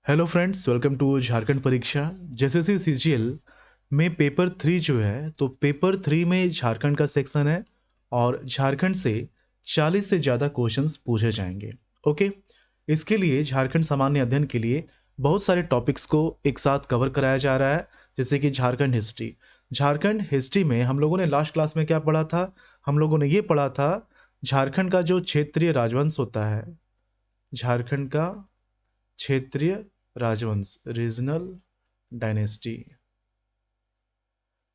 Hello friends, welcome to Jharkhand परीक्षा। जैसे CGL में पेपर 3 जो है, तो पेपर 3 में झारखंड का सेक्शन है और झारखंड से 40 से ज़्यादा क्वेश्चंस पूछे जाएंगे। ओके, इसके लिए झारखंड सामान्य अध्ययन के लिए बहुत सारे टॉपिक्स को एक साथ कवर कराया जा रहा है, जैसे कि झारखंड हिस्ट्री। झारखंड हिस्ट्री में हम लोगों ने लास्ट क्लास में क्या पढ़ा था? हम लोगों ने ये पढ़ा था झारखंड का जो क्षेत्रीय राजवंश होता है, झारखंड का क्षेत्रीय राजवंश, रीजनल डायनेस्टी।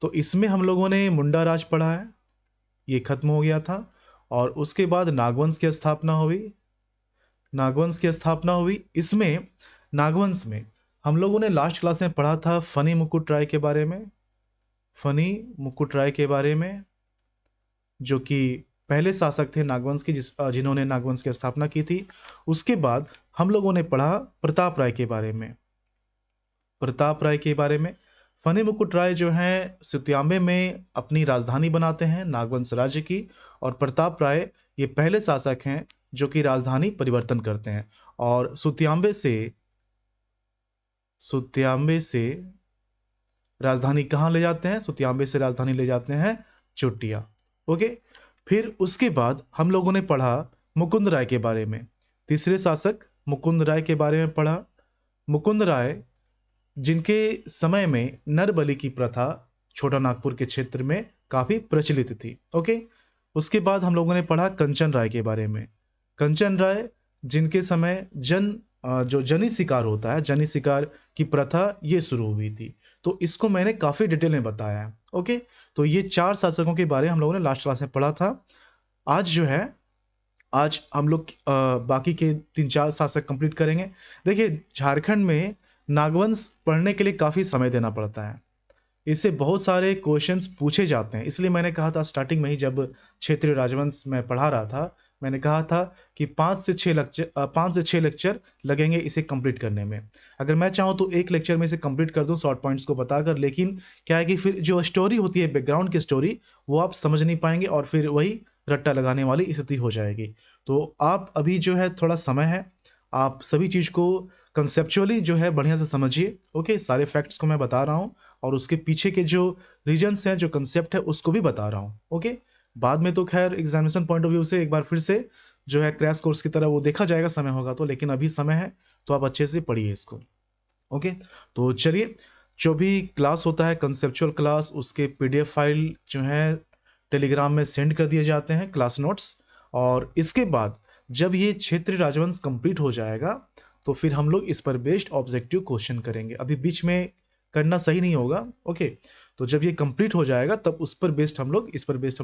तो इसमें हम लोगों ने मुंडा राज पढ़ा है, ये खत्म हो गया था। और उसके बाद नागवंश की स्थापना हुई। नागवंश की स्थापना हुई इसमें नागवंश में हम लोगों ने लास्ट क्लास में पढ़ा था फनी मुकुट राय के बारे में। फनी मुकुट राय के बारे में, जो कि पहले शासक थे नागवंश की, जिन्होंने नागवंश की स्थापना की थी। उसके बाद हम लोगों ने पढ़ा प्रताप राय के बारे में। प्रताप राय के बारे में, फनी मुकुट राय जो हैं सुत्याम्बे में अपनी राजधानी बनाते हैं नागवंश राज्य की। और प्रताप राय ये पहले शासक हैं जो कि राजधानी परिवर्तन करते हैं और सुत्याम्बे से राजधानी कहाँ ले जाते हैं? सुत्याम्बे से राजधानी ले जाते हैं चोटिया। ओके, फिर उसके बाद हम लोगों ने पढ़ा मुकुंद राय के बारे में। तीसरे शासक मुकुंद राय के बारे में पढ़ा। मुकुंद राय जिनके समय में नरबलि की प्रथा छोटा नागपुर के क्षेत्र में काफी प्रचलित थी। ओके, उसके बाद हम लोगों ने पढ़ा कंचन राय के बारे में। कंचन राय जिनके समय जो जनी शिकार होता है, जनी शिकार की प्रथा ये शुरू हुई थी। तो इसको मैंने काफी डिटेल में बताया है। ओके, तो ये 4 शासकों के बारे में हम लोगों ने लास्ट क्लास में पढ़ा था। आज जो है, आज हम लोग बाकी के 3-4 शासक कंप्लीट करेंगे। देखिए, झारखंड में नागवंश पढ़ने के लिए काफ़ी समय देना पड़ता है। इससे बहुत सारे क्वेश्चंस पूछे जाते हैं। इसलिए मैंने कहा था स्टार्टिंग में ही, जब क्षेत्रीय राजवंश में पढ़ा रहा था, मैंने कहा था कि 5 से 6 लेक्चर लगेंगे इसे कंप्लीट करने में। अगर मैं चाहूँ तो एक लेक्चर में इसे कंप्लीट कर दूँ शॉर्ट पॉइंट्स को बताकर, लेकिन क्या है कि फिर जो स्टोरी होती है, बैकग्राउंड की स्टोरी, वो आप समझ नहीं पाएंगे और फिर वही रट्टा लगाने वाली स्थिति हो जाएगी। तो आप अभी जो है, थोड़ा समय है, आप सभी चीज़ को कंसेप्चुअली जो है बढ़िया से समझिए। ओके, सारे फैक्ट्स को मैं बता रहा हूँ और उसके पीछे के जो रीजन्स हैं, जो कंसेप्ट है, उसको भी बता रहा हूँ। ओके, बाद में तो खैर एग्जामिनेशन पॉइंट ऑफ व्यू से एक बार फिर से जो है क्रैश कोर्स की तरह वो देखा जाएगा, समय होगा तो, लेकिन अभी समय है तो आप अच्छे से पढ़िए इसको। ओके, तो चलिए, जो भी क्लास होता है कंसेप्चुअल क्लास, उसके पीडीएफ फाइल जो है टेलीग्राम में सेंड कर दिए जाते हैं, क्लास नोट्स। और इसके बाद जब ये क्षेत्रीय राजवंश कंप्लीट हो जाएगा तो फिर हम लोग इस पर बेस्ड ऑब्जेक्टिव क्वेश्चन करेंगे। अभी बीच में करना सही नहीं होगा। ओके, तो जब ये कंप्लीट हो जाएगा तब इस पर बेस्ड हम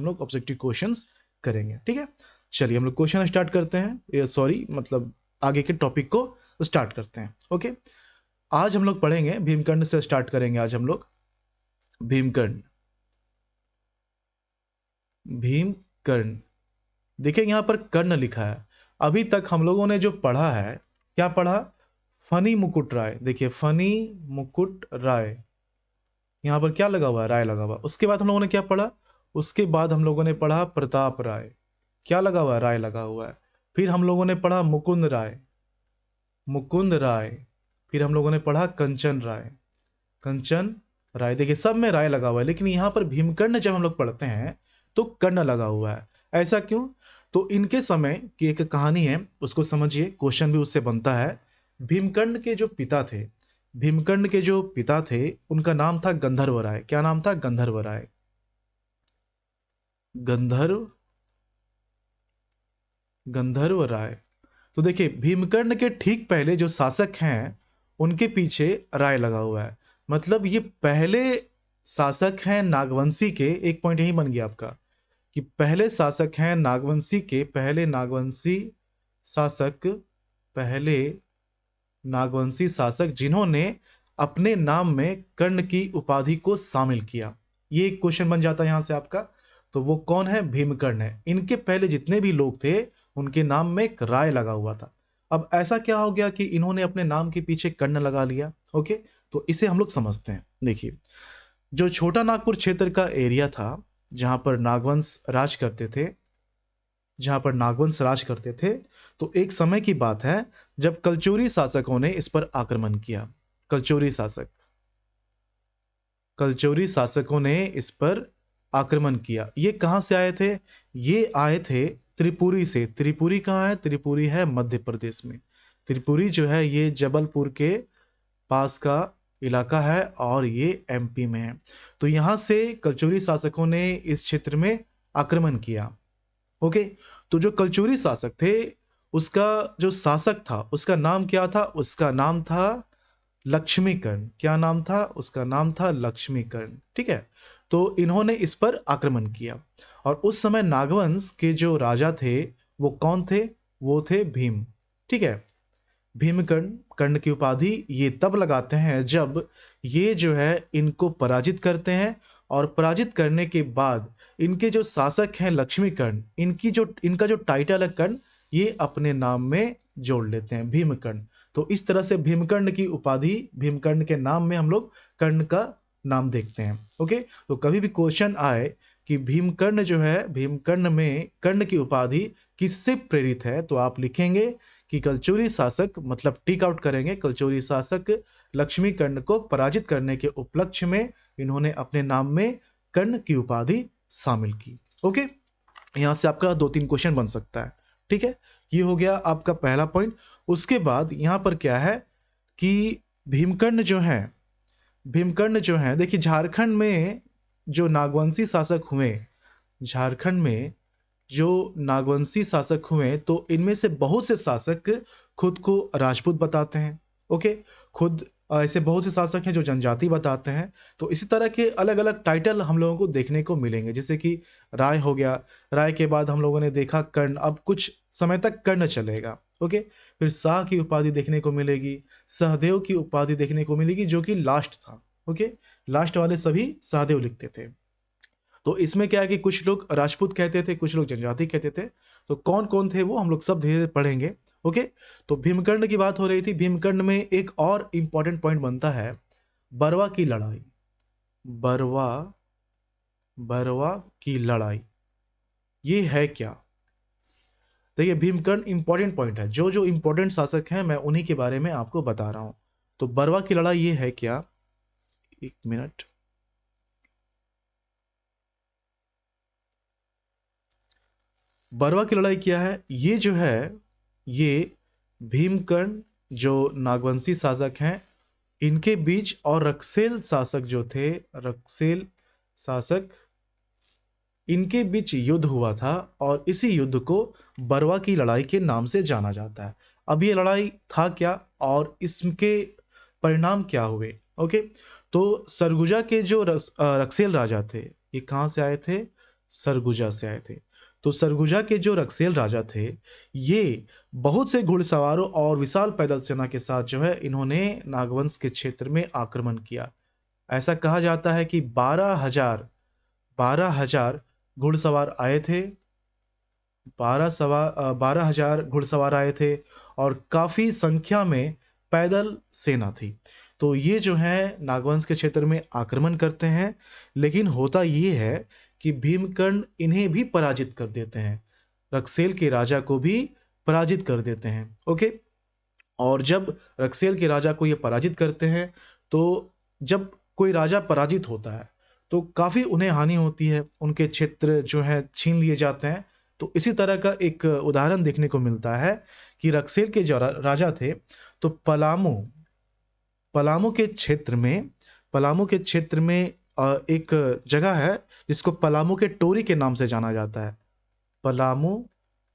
लोग ऑब्जेक्टिव क्वेश्चंस करेंगे। ठीक है, चलिए हम लोग क्वेश्चन स्टार्ट करते हैं, मतलब आगे के टॉपिक को स्टार्ट करते हैं। ओके, आज हम लोग पढ़ेंगे भीमकर्ण से स्टार्ट करेंगे। आज हम लोग भीमकर्ण भीमकर्ण देखिए, यहाँ पर कर्ण लिखा है। अभी तक हम लोगों ने जो पढ़ा है, क्या पढ़ा? फनी मुकुट राय। देखिए, फनी मुकुट राय, यहाँ पर क्या लगा हुआ है? राय लगा हुआ। उसके बाद हम लोगों ने क्या पढ़ा? उसके बाद हम लोगों ने पढ़ा प्रताप राय, क्या लगा हुआ है? राय लगा हुआ है। फिर हम लोगों ने पढ़ा मुकुंद राय, मुकुंद राय। फिर हम लोगों ने पढ़ा कंचन राय, कंचन राय। देखिए, सब में राय लगा हुआ है, लेकिन यहाँ पर भीमकर्ण जब हम लोग पढ़ते हैं तो कर्ण लगा हुआ है। ऐसा क्यों? तो इनके समय की एक कहानी है, उसको समझिए, क्वेश्चन भी उससे बनता है। भीमकर्ण के जो पिता थे, भीमकर्ण के जो पिता थे, उनका नाम था गंधर्व राय। क्या नाम था? गंधर्व राय, गंधर्व गंधर्व राय। तो देखिए, भीमकर्ण के ठीक पहले जो शासक हैं, उनके पीछे राय लगा हुआ है। मतलब ये पहले शासक हैं नागवंशी के। एक पॉइंट यही बन गया आपका कि पहले शासक हैं नागवंशी के, पहले नागवंशी शासक, पहले नागवंशी शासक जिन्होंने अपने नाम में कर्ण की उपाधि को शामिल किया। ये एक क्वेश्चन बन जाता है यहां से आपका। तो वो कौन है? भीमकर्ण है। इनके पहले जितने भी लोग थे, उनके नाम में एक राय लगा हुआ था। अब ऐसा क्या हो गया कि इन्होंने अपने नाम के पीछे कर्ण लगा लिया? ओके, तो इसे हम लोग समझते हैं। देखिए, जो छोटा नागपुर क्षेत्र का एरिया था, जहां पर नागवंश राज करते थे, जहां पर नागवंश राज करते थे, तो एक समय की बात है जब कलचुरी शासकों ने इस पर आक्रमण किया। कलचुरी शासकों ने इस पर आक्रमण किया। ये कहां से आए थे? ये आए थे त्रिपुरी से। त्रिपुरी कहाँ है? त्रिपुरी है मध्य प्रदेश में। त्रिपुरी जो है ये जबलपुर के पास का इलाका है और ये एमपी में है। तो यहां से कलचुरी शासकों ने इस क्षेत्र में आक्रमण किया। ओके, तो जो कलचुरी शासक थे उसका जो शासक था उसका नाम क्या था? उसका नाम था लक्ष्मीकर्ण। क्या नाम था? उसका नाम था लक्ष्मीकर्ण। ठीक है, तो इन्होंने इस पर आक्रमण किया और उस समय नागवंश के जो राजा थे वो कौन थे? वो थे भीम। ठीक है, भीमकर्ण। कर्ण की उपाधि ये तब लगाते हैं जब ये जो है इनको पराजित करते हैं और पराजित करने के बाद इनके जो शासक हैं लक्ष्मीकर्ण, इनका जो टाइटल है कर्ण, ये अपने नाम में जोड़ लेते हैं, भीमकर्ण। तो इस तरह से भीमकर्ण की उपाधि, भीमकर्ण के नाम में हम लोग कर्ण का नाम देखते हैं। ओके, तो कभी भी क्वेश्चन आए कि भीमकर्ण जो है, भीमकर्ण में कर्ण की उपाधि किससे प्रेरित है, तो आप लिखेंगे कि कलचुरी शासक, मतलब टिक आउट करेंगे, कलचुरी शासक लक्ष्मीकर्ण को पराजित करने के उपलक्ष्य में इन्होंने अपने नाम में कर्ण की उपाधि शामिल की। ओके, यहां से आपका 2-3 क्वेश्चन बन सकता है। ठीक है, ये हो गया आपका पहला पॉइंट। उसके बाद यहां पर क्या है कि भीमकर्ण जो है, देखिए झारखंड में जो नागवंशी शासक हुए, झारखंड में जो नागवंशी शासक हुए, तो इनमें से बहुत से शासक खुद को राजपूत बताते हैं। ओके, खुद ऐसे बहुत से शासक हैं जो जनजाति बताते हैं। तो इसी तरह के अलग अलग टाइटल हम लोगों को देखने को मिलेंगे, जैसे कि राय हो गया, राय के बाद हम लोगों ने देखा कर्ण, अब कुछ समय तक कर्ण चलेगा। ओके, फिर शाह की उपाधि देखने को मिलेगी, सहदेव की उपाधि देखने को मिलेगी जो कि लास्ट था। ओके, लास्ट वाले सभी सहदेव लिखते थे। तो इसमें क्या है कि कुछ लोग राजपूत कहते थे, कुछ लोग जनजाति कहते थे। तो कौन कौन थे वो हम लोग सब धीरे धीरे पढ़ेंगे। ओके, तो भीमकर्ण की बात हो रही थी। भीमकर्ण में एक और इंपॉर्टेंट पॉइंट बनता है, बरवा की लड़ाई। बरवा की लड़ाई ये है क्या? देखिए, भीमकर्ण इंपॉर्टेंट पॉइंट है। जो जो इंपॉर्टेंट शासक हैं मैं उन्हीं के बारे में आपको बता रहा हूं। तो बरवा की लड़ाई ये है क्या? एक मिनट, बरवा की लड़ाई क्या है? ये जो है, ये भीमकर्ण जो नागवंशी शासक हैं इनके बीच और रक्सेल शासक जो थे, रक्सेल शासक, इनके बीच युद्ध हुआ था और इसी युद्ध को बरवा की लड़ाई के नाम से जाना जाता है। अब ये लड़ाई था क्या और इसके परिणाम क्या हुए? ओके, तो सरगुजा के जो रक्सेल राजा थे, ये कहां से आए थे? सरगुजा से आए थे। तो सरगुजा के जो रक्सेल राजा थे, ये बहुत से घुड़सवारों और विशाल पैदल सेना के साथ जो है इन्होंने नागवंश के क्षेत्र में आक्रमण किया। ऐसा कहा जाता है कि 12,000 घुड़सवार आए थे। 12,000 घुड़सवार आए थे और काफी संख्या में पैदल सेना थी। तो ये जो है नागवंश के क्षेत्र में आक्रमण करते हैं, लेकिन होता ये है कि भीमकर्ण इन्हें भी पराजित कर देते हैं, रक्सेल के राजा को भी पराजित कर देते हैं। ओके, और जब रक्सेल के राजा को ये पराजित करते हैं, तो जब कोई राजा पराजित होता है तो काफी उन्हें हानि होती है, उनके क्षेत्र जो है छीन लिए जाते हैं। तो इसी तरह का एक उदाहरण देखने को मिलता है कि रक्सेल के जो राजा थे, तो पलामू के क्षेत्र में, एक जगह है जिसको पलामू के टोरी के नाम से जाना जाता है। पलामू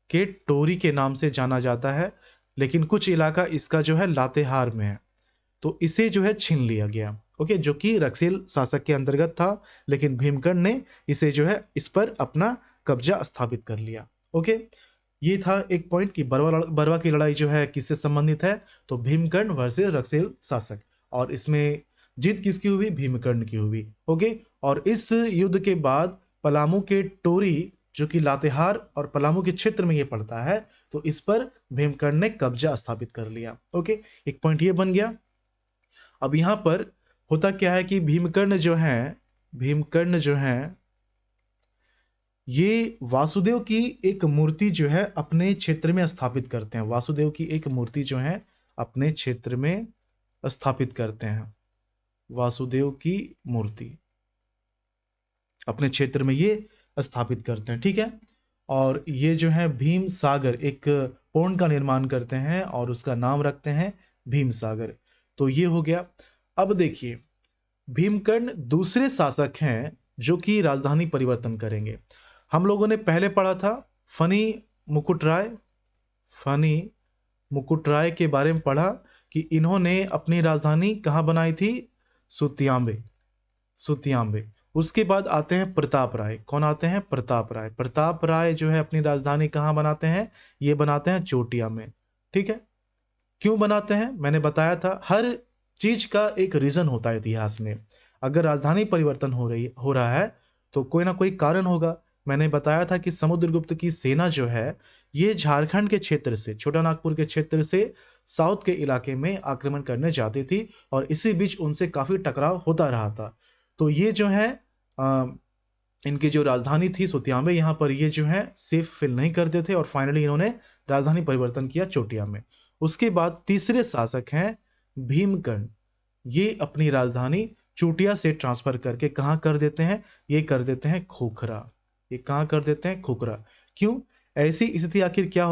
के टोरी के नाम से जाना जाता है, लेकिन कुछ इलाका इसका जो है लातेहार में है। तो इसे जो है छीन लिया गया। ओके, जो कि रक्सेल शासक के अंतर्गत था, लेकिन भीमकर्ण ने इसे जो है इस पर अपना कब्जा स्थापित कर लिया। ओके, ये था एक पॉइंट कि बरवा की लड़ाई जो है किससे संबंधित है, तो भीमकर्ण वर्सेस रक्सेल शासक, और इसमें जीत किसकी हुई? भीमकर्ण की हुई। ओके, और इस युद्ध के बाद पलामू के टोरी जो कि लातेहार और पलामू के क्षेत्र में ये पड़ता है, तो इस पर भीमकर्ण ने कब्जा स्थापित कर लिया। ओके, एक पॉइंट ये बन गया। अब यहां पर होता क्या है कि भीमकर्ण जो है ये वासुदेव की एक मूर्ति जो है अपने क्षेत्र में स्थापित करते हैं। वासुदेव की एक मूर्ति जो है अपने क्षेत्र में स्थापित करते हैं। वासुदेव की मूर्ति अपने क्षेत्र में ये स्थापित करते हैं, ठीक है। और ये जो है भीम सागर एक पोंड का निर्माण करते हैं और उसका नाम रखते हैं भीम सागर। तो ये हो गया। अब देखिए, भीमकर्ण दूसरे शासक हैं जो कि राजधानी परिवर्तन करेंगे। हम लोगों ने पहले पढ़ा था फनी मुकुट राय। फनी मुकुट राय के बारे में पढ़ा कि इन्होंने अपनी राजधानी कहाँ बनाई थी? सुतियांबे। सुतियांबे। उसके बाद आते हैं प्रताप राय। कौन आते हैं? प्रताप राय। प्रताप राय जो है अपनी राजधानी कहाँ बनाते हैं? ये बनाते हैं चोटिया में, ठीक है। क्यों बनाते हैं? मैंने बताया था हर चीज का एक रीजन होता है इतिहास में। अगर राजधानी परिवर्तन हो रहा है तो कोई ना कोई कारण होगा। मैंने बताया था कि समुद्रगुप्त की सेना जो है ये झारखंड के क्षेत्र से, छोटा नागपुर के क्षेत्र से साउथ के इलाके में आक्रमण करने जाती थी और इसी बीच उनसे काफी टकराव होता रहा था। तो ये जो है इनकी जो राजधानी थी सुतियांबे, यहाँ पर ये जो है सेफ फील नहीं करते थे और फाइनली इन्होंने राजधानी परिवर्तन किया चोटिया में। उसके बाद तीसरे शासक हैं भीमकर्ण। ये अपनी राजधानी चोटिया से ट्रांसफर करके कहाँ कर देते हैं? ये कर देते हैं खोखरा। ये कहाँ कर देते हैं? खोखरा। क्यों? ऐसी स्थिति आखिर क्या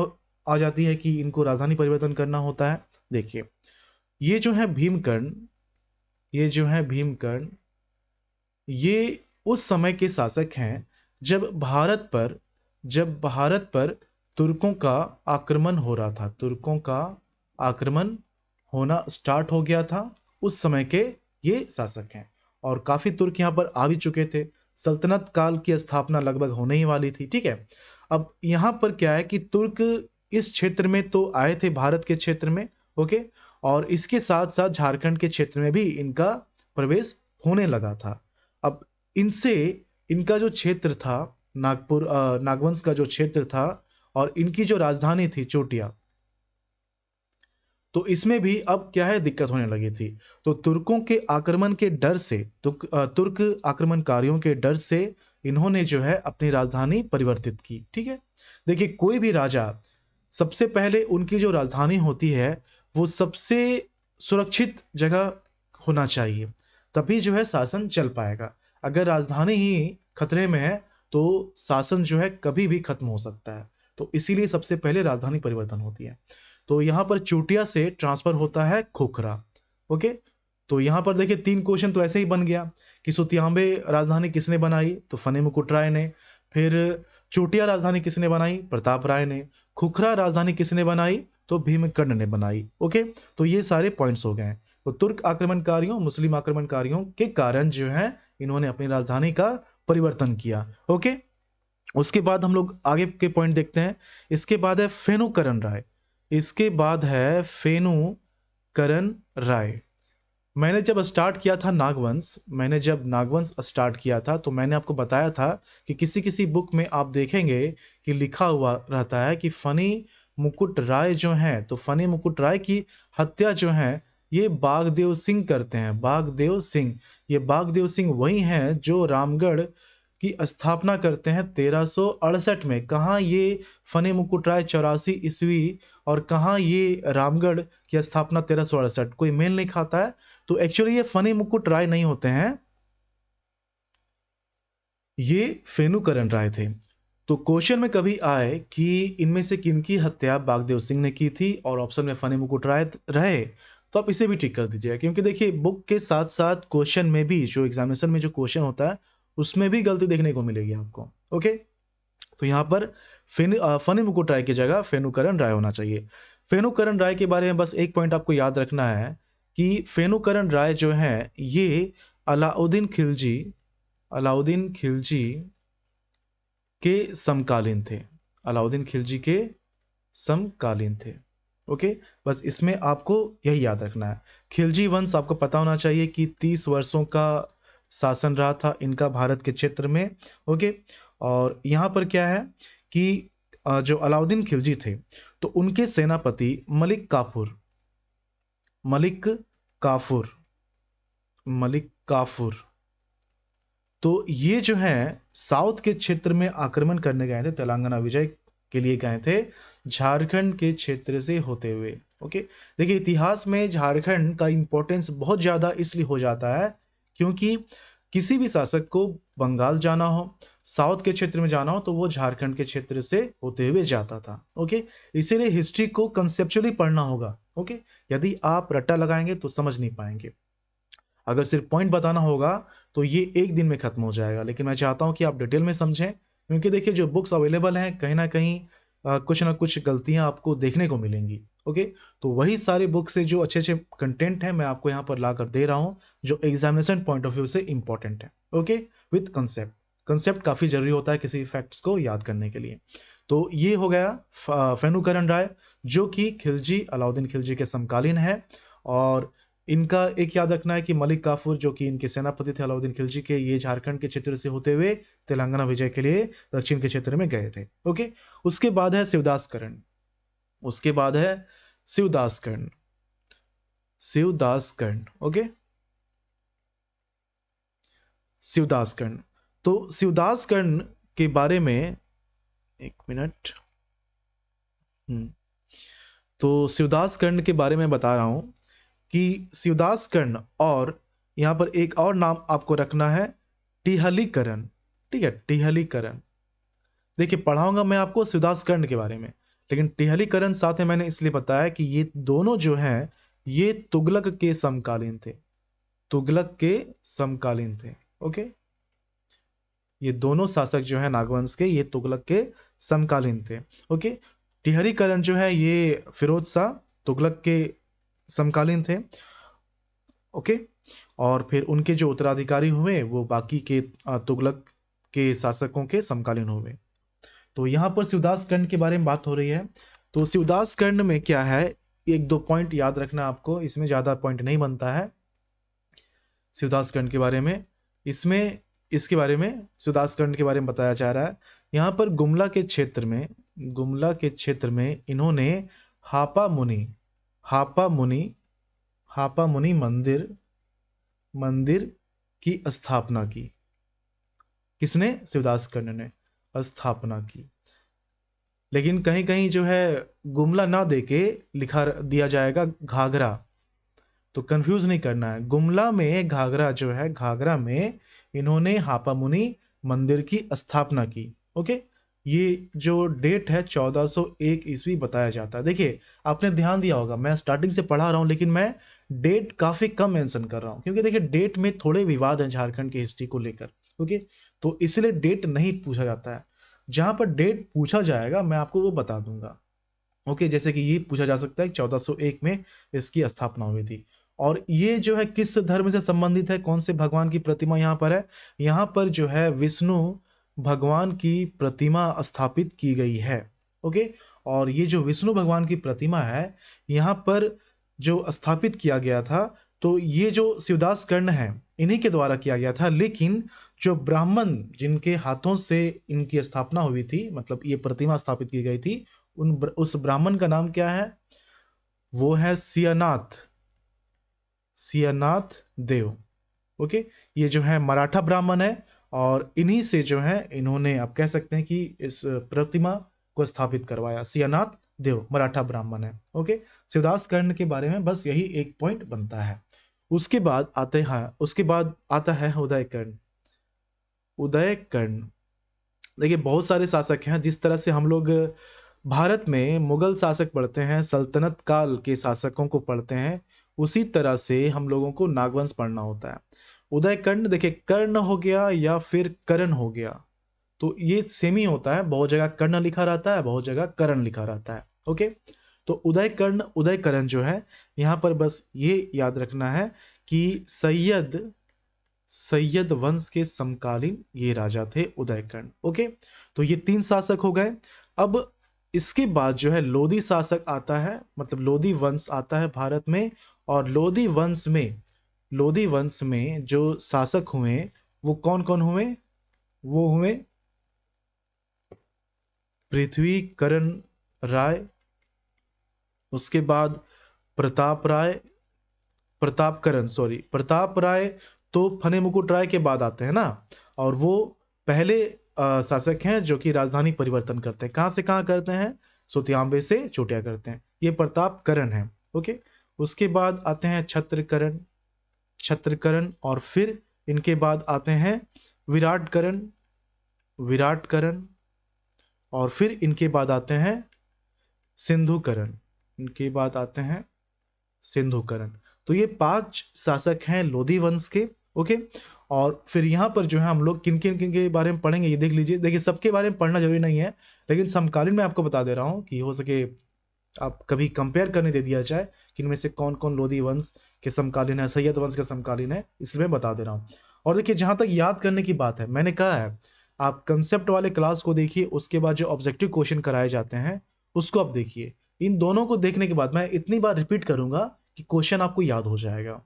आ जाती है कि इनको राजधानी परिवर्तन करना होता है? देखिए, ये जो है भीमकर्ण, ये जो है भीमकर्ण, ये उस समय के शासक हैं जब भारत पर तुर्कों का आक्रमण हो रहा था। तुर्कों का आक्रमण होना स्टार्ट हो गया था। उस समय के ये शासक हैं और काफी तुर्क यहाँ पर आ भी चुके थे। सल्तनत काल की स्थापना लगभग होने ही वाली थी, ठीक है। अब यहाँ पर क्या है कि तुर्क इस क्षेत्र में तो आए थे, भारत के क्षेत्र में, ओके, और इसके साथ साथ झारखंड के क्षेत्र में भी इनका प्रवेश होने लगा था। अब इनसे इनका जो क्षेत्र था नागपुर, नागवंश का जो क्षेत्र था और इनकी जो राजधानी थी चोटिया, तो इसमें भी अब क्या है, दिक्कत होने लगी थी। तो तुर्कों के आक्रमण के डर से, तुर्क आक्रमणकारियों के डर से इन्होंने जो है अपनी राजधानी परिवर्तित की, ठीक है। देखिए, कोई भी राजा सबसे पहले उनकी जो राजधानी होती है वो सबसे सुरक्षित जगह होना चाहिए, तभी जो है शासन चल पाएगा। अगर राजधानी ही खतरे में है तो शासन जो है कभी भी खत्म हो सकता है। तो इसीलिए सबसे पहले राजधानी परिवर्तन होती है। तो यहां पर चोटिया से ट्रांसफर होता है खोखरा, ओके। तो यहां पर देखिए 3 क्वेश्चन तो ऐसे ही बन गया कि सुतियांबे राजधानी किसने बनाई? तो फनी मुकुट राय ने। फिर चोटिया राजधानी किसने बनाई? प्रताप राय ने। खुखरा राजधानी किसने बनाई? तो भीमकर्ण ने बनाई, ओके। तो ये सारे पॉइंट्स हो गए। तो तुर्क आक्रमणकारियों, मुस्लिम आक्रमणकारियों के कारण जो है इन्होंने अपनी राजधानी का परिवर्तन किया, ओके। उसके बाद हम लोग आगे के पॉइंट देखते हैं। इसके बाद है फेनुकरण राय। इसके बाद है फेनुकरण राय। मैंने जब स्टार्ट किया था नागवंश, मैंने जब नागवंश स्टार्ट किया था तो मैंने आपको बताया था कि किसी किसी बुक में आप देखेंगे कि लिखा हुआ रहता है कि फनी मुकुट राय जो हैं, तो फनी मुकुट राय की हत्या जो है ये बागदेव सिंह करते हैं। बागदेव सिंह, ये बागदेव सिंह वही हैं जो रामगढ़ की स्थापना करते हैं 1368 में। कहाँ ये फनी मुकुट राय 84 ईस्वी और कहाँ ये रामगढ़ की स्थापना 1368, कोई मेल नहीं खाता है। तो एक्चुअली ये फनी मुकुट राय नहीं होते हैं, ये फेनुकरण राय थे। तो क्वेश्चन में कभी आए कि इनमें से किनकी हत्या बागदेव सिंह ने की थी और ऑप्शन में फनी मुकुट राय रहे, तो आप इसे भी टिक कर दीजिएगा। क्योंकि देखिए बुक के साथ साथ क्वेश्चन में भी, जो एग्जामिनेशन में जो क्वेश्चन होता है उसमें भी गलती देखने को मिलेगी आपको, ओके। तो यहाँ पर फनी मुकुट राय की जगह फेनुकरण राय होना चाहिए। फेनुकरण राय के बारे में बस एक पॉइंट आपको याद रखना है कि फेनुकरण राय जो है ये अलाउद्दीन खिलजी, अलाउद्दीन खिलजी के समकालीन थे। अलाउद्दीन खिलजी के समकालीन थे, ओके। बस इसमें आपको यही याद रखना है। खिलजी वंश आपको पता होना चाहिए कि 30 वर्षों का शासन रहा था इनका भारत के क्षेत्र में, ओके। और यहाँ पर क्या है कि जो अलाउद्दीन खिलजी थे तो उनके सेनापति मलिक काफूर, मलिक काफूर, मलिक काफूर, तो ये जो है साउथ के क्षेत्र में आक्रमण करने गए थे, तेलंगाना विजय के लिए गए थे झारखंड के क्षेत्र से होते हुए। ओके, देखिए इतिहास में झारखंड का इंपॉर्टेंस बहुत ज़्यादा इसलिए हो जाता है क्योंकि किसी भी शासक को बंगाल जाना हो, साउथ के क्षेत्र में जाना हो, तो वो झारखंड के क्षेत्र से होते हुए जाता था। ओके, इसीलिए हिस्ट्री को कंसेप्चुअली पढ़ना होगा। ओके, यदि आप रट्टा लगाएंगे तो समझ नहीं पाएंगे। अगर सिर्फ पॉइंट बताना होगा तो ये एक दिन में खत्म हो जाएगा, लेकिन मैं चाहता हूं कि आप डिटेल में समझें, क्योंकि देखिए जो बुक्स अवेलेबल हैं कहीं ना कहीं कुछ ना कुछ गलतियां आपको देखने को मिलेंगी। ओके, तो वही सारे बुक से जो अच्छे अच्छे कंटेंट है मैं आपको यहाँ पर ला कर दे रहा हूँ, जो एग्जामिनेशन पॉइंट ऑफ व्यू से इंपॉर्टेंट है। Okay, with concept. कंसेप्ट काफी जरूरी होता है किसी फैक्ट्स को याद करने के लिए। तो ये हो गया फेनुकरण राय, जो कि खिलजी, अलाउद्दीन खिलजी के समकालीन है। और इनका एक याद रखना है कि मलिक काफूर, जो कि इनके सेनापति थे अलाउद्दीन खिलजी के, ये झारखंड के क्षेत्र से होते हुए तेलंगाना विजय के लिए दक्षिण के क्षेत्र में गए थे। ओके, उसके बाद है शिवदासकरण। उसके बाद है शिवदासकरण। शिवदासकरण, ओके, शिवदासकरण। तो शिवदासकरण के बारे में एक मिनट। तो शिवदासकर्ण के बारे में बता रहा हूं कि शिवदासकर्ण, और यहां पर एक और नाम आपको रखना है, टिहलीकरण। ठीक है, टिहलीकरण। देखिए पढ़ाऊंगा मैं आपको शिवदासकर्ण के बारे में, लेकिन टिहलीकरण साथ में मैंने इसलिए बताया कि ये दोनों जो हैं ये तुगलक के समकालीन थे। तुगलक के समकालीन थे। ओके, ये दोनों शासक जो है नागवंश के, ये तुगलक के समकालीन थे। ओके, टिहरीकरण जो है ये फिरोज शाह तुगलक के समकालीन थे। ओके, और फिर उनके जो उत्तराधिकारी हुए वो बाकी के तुगलक के शासकों के समकालीन हुए। तो यहाँ पर शिवदासकर्ण के बारे में बात हो रही है। तो शिवदासकर्ण में क्या है, एक दो पॉइंट याद रखना आपको, इसमें ज्यादा पॉइंट नहीं बनता है शिवदासकर्ण के बारे में। इसमें इसके बारे में, शिवदासकर्ण के बारे में बताया जा रहा है। यहाँ पर गुमला के क्षेत्र में, गुमला के क्षेत्र में इन्होंने हापा मुनि, हापा मुनि, हापा मुनि मंदिर, मंदिर की स्थापना की। किसने? शिवदासकर्ण ने स्थापना की। लेकिन कहीं कहीं जो है गुमला ना देके लिखा दिया जाएगा घाघरा, तो कंफ्यूज नहीं करना है। गुमला में घाघरा जो है, घाघरा में इन्होंने हापा मुनि मंदिर की स्थापना की। ओके, ये जो डेट है 1401 ईस्वी बताया जाता है। देखिए आपने ध्यान दिया होगा, मैं स्टार्टिंग से पढ़ा रहा हूं लेकिन मैं डेट काफी कम मेंशन कर रहा हूं, क्योंकि देखिए डेट में थोड़े विवाद हैं झारखंड की हिस्ट्री को लेकर। ओके, तो इसलिए डेट नहीं पूछा जाता है। जहां पर डेट पूछा जाएगा मैं आपको वो बता दूंगा। ओके, जैसे कि ये पूछा जा सकता है 1401 में इसकी स्थापना हुई थी। और ये जो है किस धर्म से संबंधित है, कौन से भगवान की प्रतिमा यहाँ पर है? यहाँ पर जो है विष्णु भगवान की प्रतिमा स्थापित की गई है। ओके, और ये जो विष्णु भगवान की प्रतिमा है यहाँ पर जो स्थापित किया गया था, तो ये जो शिवदासकर्ण है इन्हीं के द्वारा किया गया था। लेकिन जो ब्राह्मण जिनके हाथों से इनकी स्थापना हुई थी, मतलब ये प्रतिमा स्थापित की गई थी, उस ब्राह्मण का नाम क्या है? वो है सियानाथ, सियानाथ देव। ओके, ये जो है मराठा ब्राह्मण है, और इन्हीं से जो है इन्होंने, आप कह सकते हैं कि इस प्रतिमा को स्थापित करवाया। सियानाथ देव मराठा ब्राह्मण है। ओके, शिवदासकर्ण के बारे में बस यही एक पॉइंट बनता है। उसके बाद आते हैं, उसके बाद आता है उदयकर्ण। उदयकर्ण, देखिए बहुत सारे शासक हैं। जिस तरह से हम लोग भारत में मुगल शासक पढ़ते हैं, सल्तनत काल के शासकों को पढ़ते हैं, उसी तरह से हम लोगों को नागवंश पढ़ना होता है। उदयकर्ण, देखिए कर्ण हो गया या फिर करण हो गया, तो ये सेम ही होता है। बहुत जगह कर्ण लिखा रहता है, बहुत जगह करण लिखा रहता है। ओके, तो उदयकर्ण उदयकरण जो है, यहाँ पर बस ये याद रखना है कि सैयद, सैयद वंश के समकालीन ये राजा थे उदयकर्ण। ओके, तो ये तीन शासक हो गए। अब इसके बाद जो है लोधी शासक आता है, मतलब लोधी वंश आता है भारत में। और लोधी वंश में, लोधी वंश में जो शासक हुए वो कौन कौन हुए? वो हुए पृथ्वीकरण राय, उसके बाद प्रताप राय, प्रतापकरण, सॉरी प्रताप राय तो फने मुकुट राय के बाद आते हैं ना। और वो पहले शासक हैं जो कि राजधानी परिवर्तन करते हैं। कहाँ से कहाँ करते हैं? सुतियांबे से चोटिया करते हैं। ये प्रतापकरण है। ओके, उसके बाद आते हैं छत्रकरण और फिर इनके बाद आते हैं विराटकरण और फिर इनके बाद आते हैं सिंधुकरण। तो ये 5 शासक हैं लोधी वंश के। ओके, और फिर यहाँ पर जो है हम लोग किन किन किन के बारे में पढ़ेंगे ये देख लीजिए। देखिए, सबके बारे में पढ़ना जरूरी नहीं है, लेकिन समकालीन में आपको बता दे रहा हूँ कि हो सके आप कभी कंपेयर करने दे दिया जाए कि इनमें से कौन कौन लोधी वंश के समकालीन है, सैयद वंश के समकालीन है, इसलिए मैं बता दे रहा हूँ। और देखिए, जहां तक याद करने की बात है, मैंने कहा है आप कंसेप्ट वाले क्लास को देखिए, उसके बाद जो ऑब्जेक्टिव क्वेश्चन कराए जाते हैं उसको आप देखिए। इन दोनों को देखने के बाद मैं इतनी बार रिपीट करूंगा कि क्वेश्चन आपको याद हो जाएगा।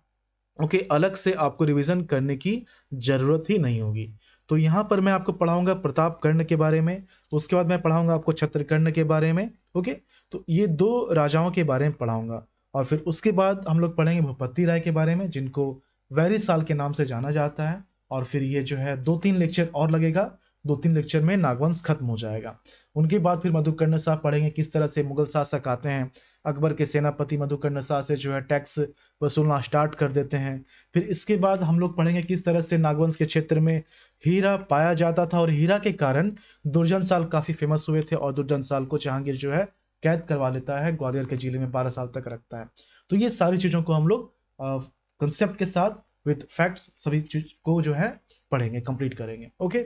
ओके, अलग से आपको रिवीजन करने की जरूरत ही नहीं होगी। तो यहाँ पर मैं आपको पढ़ाऊंगा प्रतापकर्ण के बारे में, उसके बाद मैं पढ़ाऊंगा आपको छत्रकर्ण के बारे में। ओके, तो ये 2 राजाओं के बारे में पढ़ाऊंगा। और फिर उसके बाद हम लोग पढ़ेंगे भूपति राय के बारे में, जिनको वैरीसाल के नाम से जाना जाता है। और फिर ये जो है 2-3 लेक्चर और लगेगा, 2-3 लेक्चर में नागवंश खत्म हो जाएगा। उनके बाद फिर मधुकर्ण शाह पढ़ेंगे, किस तरह से मुगल शासक आते हैं, अकबर के सेनापति मधुकर्ण शाह से जो है टैक्स वसूलना स्टार्ट कर देते हैं। फिर इसके बाद हम लोग पढ़ेंगे किस तरह से नागवंश के क्षेत्र में हीरा पाया जाता था, और हीरा के कारण दुर्जनशाल काफी फेमस हुए थे, और दुर्जनशाल को जहांगीर जो है कैद करवा लेता है, ग्वालियर के जिले में 12 साल तक रखता है। तो ये सारी चीजों को हम लोग कंसेप्ट के साथ विद फैक्ट्स सभी चीज को जो है पढ़ेंगे, कंप्लीट करेंगे। ओके,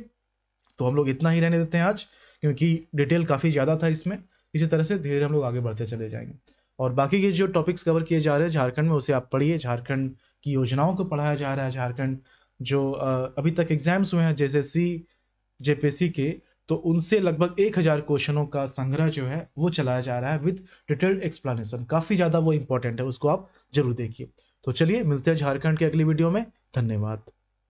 तो हम लोग इतना ही रहने देते हैं आज, क्योंकि डिटेल काफ़ी ज़्यादा था इसमें। इसी तरह से धीरे हम लोग आगे बढ़ते चले जाएंगे, और बाकी के जो टॉपिक्स कवर किए जा रहे हैं झारखंड में, उसे आप पढ़िए। झारखंड की योजनाओं को पढ़ाया जा रहा है। झारखंड जो अभी तक एग्जाम्स हुए हैं जैसे जेपीएससी के, तो उनसे लगभग 1000 क्वेश्चनों का संग्रह जो है वो चलाया जा रहा है विद डिटेल्ड एक्सप्लेनेशन। काफ़ी ज़्यादा वो इंपॉर्टेंट है, उसको आप जरूर देखिए। तो चलिए मिलते हैं झारखंड के अगली वीडियो में। धन्यवाद।